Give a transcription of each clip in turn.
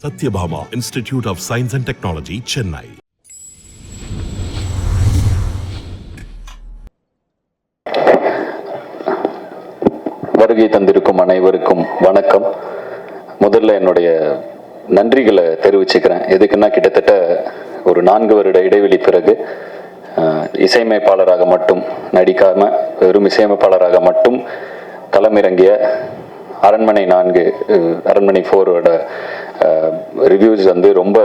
Satyabhama Institute of Science and Technology, Chennai. வருகை தந்திருக்கும் அனைவருக்கும் வணக்கம். முதல்ல என்னுடைய நன்றிகளை தெரிவிச்சுக்கிறேன். எதுக்குன்னா கிட்டத்தட்ட ஒரு 4 வருட இடைவெளி பிறகு இசையமைப்பாளராக மட்டும் நடிக்காம வெறும் இசையமைப்பாளராக மட்டும் களமிறங்கிய அரண்மனை 4 அரண்மனை 4ஓட ரிவ்யூஸ் வந்து ரொம்ப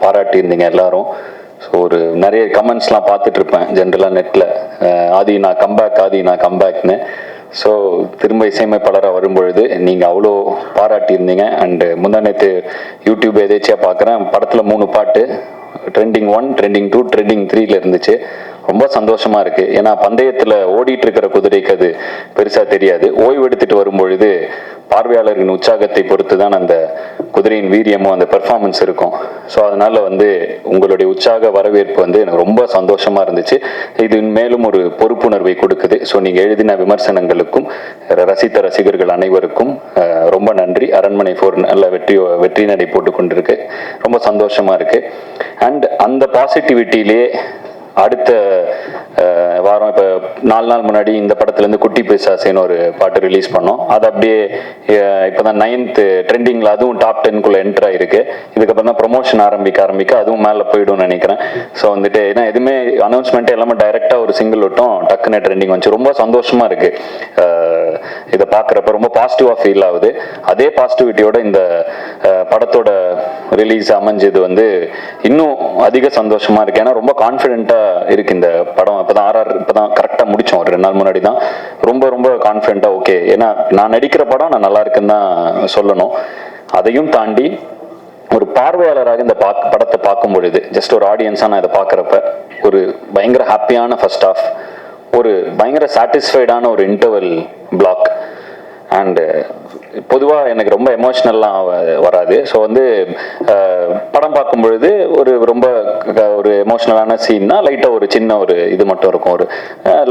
பாராட்டியிருந்தீங்க எல்லாரும். ஸோ ஒரு நிறைய கமெண்ட்ஸ்லாம் பார்த்துட்டு இருப்பேன் ஜென்ரலாக நெட்டில், ஆதி நான் கம்பேக்னு. ஸோ திரும்ப இசையமைப்பாளராக வரும்பொழுது நீங்கள் அவ்வளோ பாராட்டியிருந்தீங்க. அண்டு முந்தானேத்து யூடியூப் எதேச்சியாக பார்க்குறேன், படத்தில் 3 பாட்டு ட்ரெண்டிங் 1, ட்ரெண்டிங் 2, ட்ரெண்டிங் 3ல இருந்துச்சு. ரொம்ப சந்தோஷமா இருக்கு. ஏன்னா பந்தயத்தில் ஓடிட்டு இருக்கிற குதிரைக்கு அது பெருசா தெரியாது. ஓய்வு எடுத்துட்டு வரும்பொழுது பார்வையாளர்களின் உற்சாகத்தை பொறுத்து தான் அந்த குதிரையின் வீரியமும் அந்த பெர்ஃபார்மன்ஸ் இருக்கும். ஸோ அதனால வந்து உங்களுடைய உற்சாக வரவேற்பு வந்து எனக்கு ரொம்ப சந்தோஷமா இருந்துச்சு. இது மேலும் ஒரு பொறுப்புணர்வை கொடுக்குது. ஸோ நீங்க எழுதின விமர்சனங்களுக்கும் ரசித்த ரசிகர்கள் அனைவருக்கும் ரொம்ப நன்றி. அரண்மனை 4 நல்ல வெற்றி நடை போட்டு கொண்டிருக்கு. ரொம்ப சந்தோஷமா இருக்கு. அண்ட் அந்த பாசிட்டிவிட்டியிலேயே அடுத்த வாரம் இப்போ 4 நாள் முன்னாடி இந்த படத்துலேருந்து குட்டி பிசாசின்னு ஒரு பாட்டு ரிலீஸ் பண்ணோம். அது அப்படியே இப்போ தான் 9th ட்ரெண்டிங்கில் அதுவும் டாப் 10க்குள்ளே என்ட்ரு ஆகிருக்கு. இதுக்கப்புறம் தான் ப்ரொமோஷன் ஆரம்பிக்க அதுவும் மேலே போய்டும்னு நினைக்கிறேன். ஸோ வந்துட்டு ஏன்னா எதுவுமே அனௌன்ஸ்மெண்ட்டே எல்லாமே டைரெக்டாக ஒரு சிங்கிள் விட்டோம், டக்குன்னு ட்ரெண்டிங் வந்துச்சு. ரொம்ப சந்தோஷமாக இருக்குது இதை பார்க்குறப்ப. ரொம்ப பாசிட்டிவாக ஃபீல் ஆகுது. அதே பாசிட்டிவிட்டியோட இந்த படத்தோட ரிலீஸ் அமைஞ்சது வந்து இன்னும் அதிக சந்தோஷமாக இருக்குது. ஏன்னா ரொம்ப கான்ஃபிடென்ட்டாக இருக்கு இந்த படம். இப்பதான் RR இப்பதான் கரெக்டா முடிச்சோம், ஒரு 2 நாள் முன்னாடி தான். ரொம்ப கான்ஃபிடென்ட்டா ஓகே. ஏன்னா நான் நடிக்கிற படம் நான் நல்லா இருக்குன்னு தான் சொல்லணும். அதையும் தாண்டி ஒரு பார்வையாளராக இந்த படத்தை பார்க்கும் பொழுது, ஜஸ்ட் ஒரு ஆடியன்ஸா நான் இதை பார்க்குறப்ப ஒரு பயங்கர ஹாப்பியான ஃபர்ஸ்ட் ஹாஃப், ஒரு பயங்கர சாட்டிஸ்ஃபைடான ஒரு இன்டர்வல் பிளாக். அண்டு பொதுவாக எனக்கு ரொம்ப எமோஷ்னல்லாம் வராது. ஸோ வந்து படம் பார்க்கும் பொழுது ஒரு எமோஷ்னலான சீன்னா லைட்டாக ஒரு சின்ன ஒரு இது மட்டும் இருக்கும், ஒரு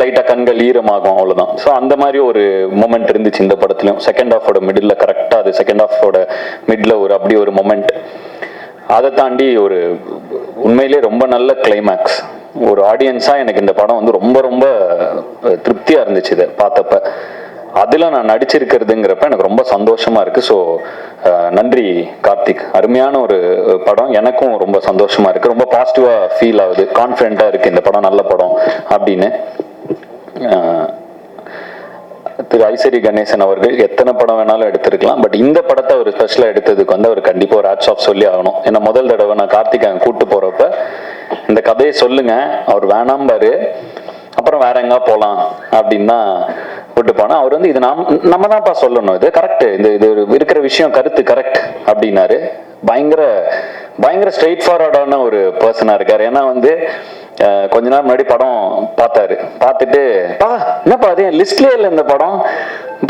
லைட்டாக கண்கள் ஈரமாகும், அவ்வளோதான். ஸோ அந்த மாதிரி ஒரு மொமெண்ட் இருந்துச்சு இந்த படத்துலையும். செகண்ட் ஹாஃபோட மிடில் கரெக்டாக அது செகண்ட் ஹாஃபோட மிடில் அப்படி ஒரு மொமெண்ட். அதை தாண்டி ஒரு உண்மையிலே ரொம்ப நல்ல கிளைமேக்ஸ். ஒரு ஆடியன்ஸாக எனக்கு இந்த படம் வந்து ரொம்ப திருப்தியாக இருந்துச்சு இதை பார்த்தப்ப. அதில் நான் நடிச்சிருக்கிறதுங்கிறப்ப எனக்கு ரொம்ப சந்தோஷமா இருக்கு. ஸோ நன்றி கார்த்திக். அருமையான ஒரு படம். எனக்கும் ரொம்ப சந்தோஷமா இருக்கு. ரொம்ப பாசிட்டிவா ஃபீல் ஆகுது. கான்ஃபிடென்ட்டா இருக்கு இந்த படம் நல்ல படம் அப்படின்னு. திரு ஐசரி கணேசன் அவர்கள் எத்தனை படம் வேணாலும் எடுத்திருக்கலாம், பட் இந்த படத்தை அவர் ஸ்பெஷலா எடுத்ததுக்கு வந்து அவர் கண்டிப்பா ஒரு ஹேட்ஸ் ஆஃப் சொல்லி ஆகணும். ஏன்னா முதல் தடவை நான் கார்த்திக் அங்கே கூட்டு போறப்ப இந்த கதையை சொல்லுங்க, அவர் வேணாம்பாரு, அப்புறம் வேற எங்க போலாம் அப்படின்னா விட்டு போனா அவர் வந்து இது நம்ம தான்ப்பா சொல்லணும், இது கரெக்ட், இது இருக்கிற விஷயம் கருத்து கரெக்ட் அப்படின்னாரு. பயங்கர ஸ்ட்ரெயிட் ஃபார்வர்டான ஒரு பர்சனா இருக்காரு. ஏன்னா வந்து கொஞ்ச நாள் முன்னாடி படம் பார்த்தாரு. பார்த்துட்டு என்னப்பா அதே லிஸ்ட்லயே இல்லை இந்த படம்,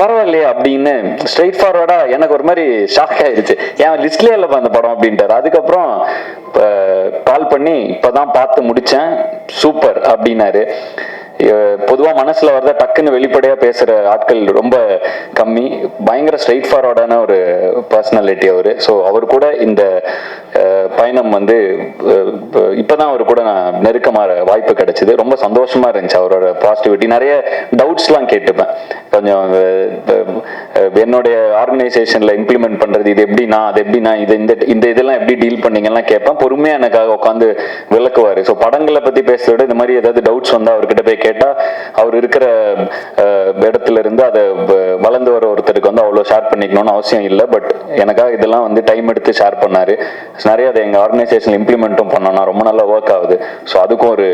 பரவாயில்லையா அப்படின்னு ஸ்ட்ரெயிட் ஃபார்வர்டா எனக்கு ஒரு மாதிரி ஷாக் ஆயிடுச்சு. ஏன் லிஸ்ட்லயே இல்லப்பா அந்த படம் அப்படின்ட்டாரு. அதுக்கப்புறம் கால் பண்ணி இப்பதான் பார்த்து முடிச்சேன், சூப்பர் அப்படின்னாரு. பொதுவாக மனசுல வரத டக்குன்னு வெளிப்படையா பேசுற ஆட்கள் ரொம்ப கம்மி. பயங்கர ஸ்ட்ரெயிட் ஃபார்வர்டான ஒரு பர்சனாலிட்டி அவரு. ஸோ அவர் கூட இந்த பயணம் வந்து இப்பதான் அவர் கூட நான் நெருக்கமான வாய்ப்பு கிடைச்சது. ரொம்ப சந்தோஷமா இருந்துச்சு. அவரோட பாசிட்டிவிட்டி. நிறைய டவுட்ஸ்லாம் கேட்டுப்பேன். கொஞ்சம் என்னுடைய ஆர்கனைசேஷன்ல இம்ப்ளிமெண்ட் பண்றது இது எப்படின்னா அது எப்படின்னா இந்த இதெல்லாம் எப்படி டீல் பண்ணீங்கலாம் கேட்பேன். பொறுமையா எனக்காக உட்காந்து விளக்குவாரு. ஸோ படங்களை பத்தி பேசுறத விட இந்த மாதிரி ஏதாவது டவுட்ஸ் வந்தா அவர்கிட்ட போய் கேட்டா அவர் இருக்கிற இடத்துல இருந்து அதை வளர்ந்து வர ஒருத்தருக்கு வந்து அவ்வளோ ஷேர் பண்ணிக்கணும்னு அவசியம் இல்லை. பட் எனக்காக இதெல்லாம் வந்து டைம் எடுத்து ஷேர் பண்ணாரு. நிறைய அதை எங்க ஆர்கனைசேஷன் இம்ப்ளிமெண்ட்டும் பண்ணோம்னா ரொம்ப நல்லா ஒர்க் ஆகுது. ஸோ அதுக்கும் ஒரு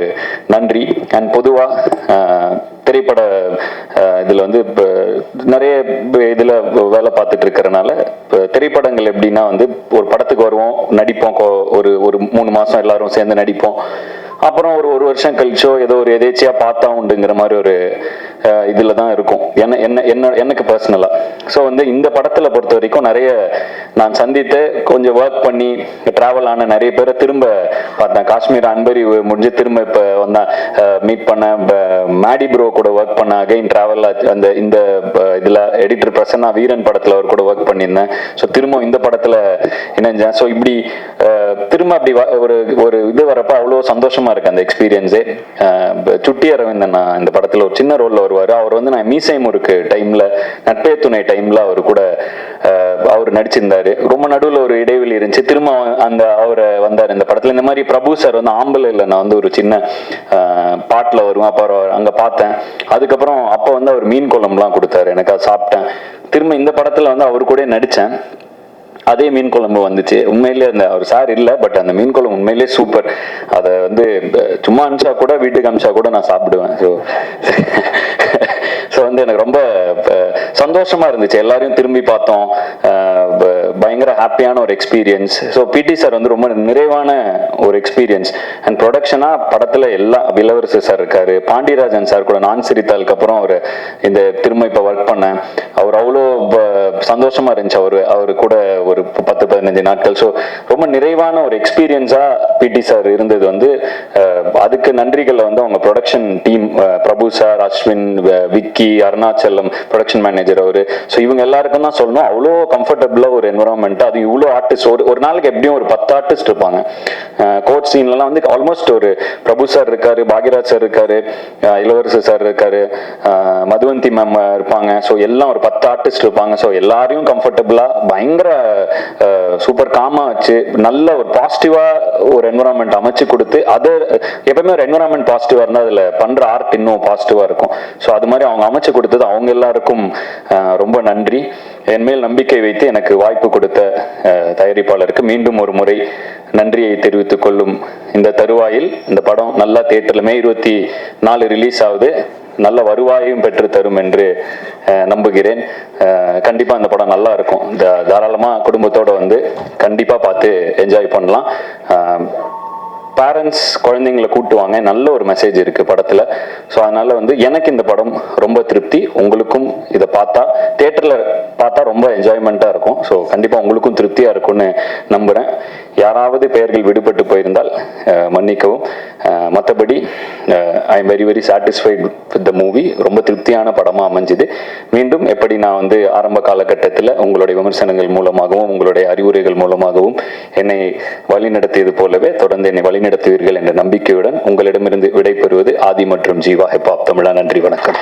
நன்றி. அண்ட் பொதுவாக திரைப்பட இதுல வந்து நிறைய இதுல வேலை பார்த்துட்டு இருக்கிறனால திரைப்படங்கள் எப்படின்னா வந்து ஒரு படத்துக்கு வருவோம், நடிப்போம், ஒரு 3 மாசம் எல்லாரும் சேர்ந்து நடிப்போம், அப்புறம் ஒரு வருஷம் கழிச்சோ ஏதோ ஒரு எதேச்சியா பார்த்தா உண்டுங்கிற மாதிரி ஒரு இதில் தான் இருக்கும் எனக்கு பர்சனலாக. ஸோ வந்து இந்த படத்தில் பொறுத்த வரைக்கும் நிறைய நான் சந்தித்து கொஞ்சம் ஒர்க் பண்ணி ட்ராவல் ஆன நிறைய பேரை திரும்ப பார்த்தேன். காஷ்மீர் அன்பரி முடிஞ்சு திரும்ப இப்போ வந்தேன் மீட் பண்ண, மேடி ப்ரோ கூட ஒர்க் பண்ண, அகைன் ட்ராவல் அந்த இந்த இதில் எடிட்டர் பிரசன்னா வீரன் படத்தில் அவர் கூட ஒர்க் பண்ணியிருந்தேன். ஸோ திரும்ப இந்த படத்தில் இணைஞ்சேன். ஸோ இப்படி திரும்ப அப்படி ஒரு இது வரப்போ அவ்வளோ சந்தோஷமா இருக்கு அந்த எக்ஸ்பீரியன்ஸே. சுட்டி அரவிந்தன் இந்த படத்தில் ஒரு சின்ன ரோலில் வருவார். அவர் வந்து நான் மீசை முறுக்கு டைமில், நட்பே துணை டைமில் அவர் கூட அவர் நடிச்சிருந்தாரு. ரொம்ப நடுவில் ஒரு இடைவெளி இருந்துச்சு, திரும்ப அவரை வந்தார் இந்த படத்தில். இந்த மாதிரி பிரபு சார் வந்து ஆம்பளையில் நான் வந்து ஒரு சின்ன பாட்டில் வருவேன், அப்போ அங்கே பார்த்தேன். அதுக்கப்புறம் அப்போ வந்து அவர் மீன் குழம்புலாம் கொடுத்தாரு, எனக்கு அதை சாப்பிட்டேன். திரும்ப இந்த படத்தில் வந்து அவர் கூட நடித்தேன். அதே மீன் குழம்பு வந்துச்சு. உண்மையிலே அந்த அவர் சார் இல்லை, பட் அந்த மீன் குழம்பு உண்மையிலே சூப்பர். அதை வந்து சும்மா அனுப்பிச்சா கூட, வீட்டுக்கு அனுப்பிச்சா கூட நான் சாப்பிடுவேன். ஸோ வந்து எனக்கு ரொம்ப சந்தோஷமா இருந்துச்சு. எல்லாரையும் திரும்பி பார்த்தோம், பயங்கர ஹாப்பியான ஒரு எக்ஸ்பீரியன்ஸ். ஸோ பிடி சார் வந்து ரொம்ப நிறைவான ஒரு எக்ஸ்பீரியன்ஸ். அண்ட் ப்ரொடக்ஷனா படத்துல எல்லாம் இளவரசு சார் இருக்காரு, பாண்டியராஜன் சார் கூட நான் சிரித்தாளுக்கு அப்புறம் அவர் இந்த திரும்ப இப்போ ஒர்க் பண்ணேன். அவர் அவ்வளோ சந்தோஷமா இருந்துச்சு அவரு கூட ஒரு 10-15 நாட்கள். ஸோ ரொம்ப நிறைவான ஒரு எக்ஸ்பீரியன்ஸா பிடி சார் இருந்தது. வந்து அதுக்கு நன்றிகளை வந்து அவங்க production team, Prabhu sir, Ashwin, Vicky, Arunachalam production manager அவரு. ஸோ இவங்க எல்லாருக்கும் தான் சொல்லணும். அவ்வளோ கம்ஃபர்டபுளா ஒரு என்வரான்மெண்ட். அது இவ்வளோ ஆர்டிஸ்ட், ஒரு நாளைக்கு எப்படியும் ஒரு 10 ஆர்டிஸ்ட் இருப்பாங்க. கோட் சீன்லாம் வந்து ஆல்மோஸ்ட் ஒரு பிரபு சார் இருக்காரு, பாக்யராஜ் சார் இருக்காரு, இளவரசு சார் இருக்காரு, மதுவந்தி மேம் இருப்பாங்க. ஸோ எல்லாம் ஒரு 10 ஆர்டிஸ்ட் இருப்பாங்க. ஸோ எல்லாரையும் கம்ஃபர்டபுளா பயங்கர சூப்பர் காமா வச்சு நல்ல ஒரு பாசிட்டிவா ஒரு என்வரான்மெண்ட் அமைச்சு கொடுத்து, அது எப்பவுமே ஒரு என்வரான்மெண்ட் பாசிட்டிவா இருந்தால் அதுல பண்ற ஆர்ட் இன்னும் பாசிட்டிவா இருக்கும். ஸோ அது மாதிரி அவங்க அமைச்சு கொடுத்தது அவங்க எல்லாருக்கும் ரொம்ப நன்றி. என் மேல் நம்பிக்கை வைத்து எனக்கு வாய்ப்பு கொடுத்த தயாரிப்பாளருக்கு மீண்டும் ஒரு முறை நன்றியை தெரிவித்துக் கொள்ளும் இந்த தருவாயில் இந்த படம் நல்லா தியேட்டர்ல May 24 ரிலீஸ் ஆகுது. நல்ல வருவாயும் பெற்று தரும் என்று நம்புகிறேன். கண்டிப்பா இந்த படம் நல்லா இருக்கும். தாராளமா குடும்பத்தோட வந்து கண்டிப்பா பார்த்து என்ஜாய் பண்ணலாம். பேரண்ட்ஸ் குழந்தைங்களை கூட்டுவாங்க, நல்ல ஒரு மெசேஜ் இருக்கு படத்துல. ஸோ அதனால வந்து எனக்கு இந்த படம் ரொம்ப திருப்தி. உங்களுக்கும் இதை பார்த்தா தியேட்டர்ல பார்த்தா ரொம்ப என்ஜாய்மெண்ட்டா இருக்கும். ஸோ கண்டிப்பா உங்களுக்கும் திருப்தியா இருக்கும்னு நம்புறேன். யாராவது பெயர்கள் விடுபட்டு போயிருந்தால் மன்னிக்கவும். மற்றபடி I am very very satisfied with the movie. ரொம்ப திருப்தியான படமா அமைஞ்சுது. மீண்டும் எப்படி நான் வந்து ஆரம்ப காலகட்டத்தில் உங்களுடைய விமர்சனங்கள் மூலமாகவும் உங்களுடைய அறிவுரைகள் மூலமாகவும் என்னை வழிநடத்தியது போலவே தொடர்ந்து என்னை வழிநடத்துவீர்கள் என்ற நம்பிக்கையுடன் உங்களிடமிருந்து விடைபெறுவது ஆதி மற்றும் ஜீவா ஹிப்ஹாப் தமிழா. நன்றி, வணக்கம்.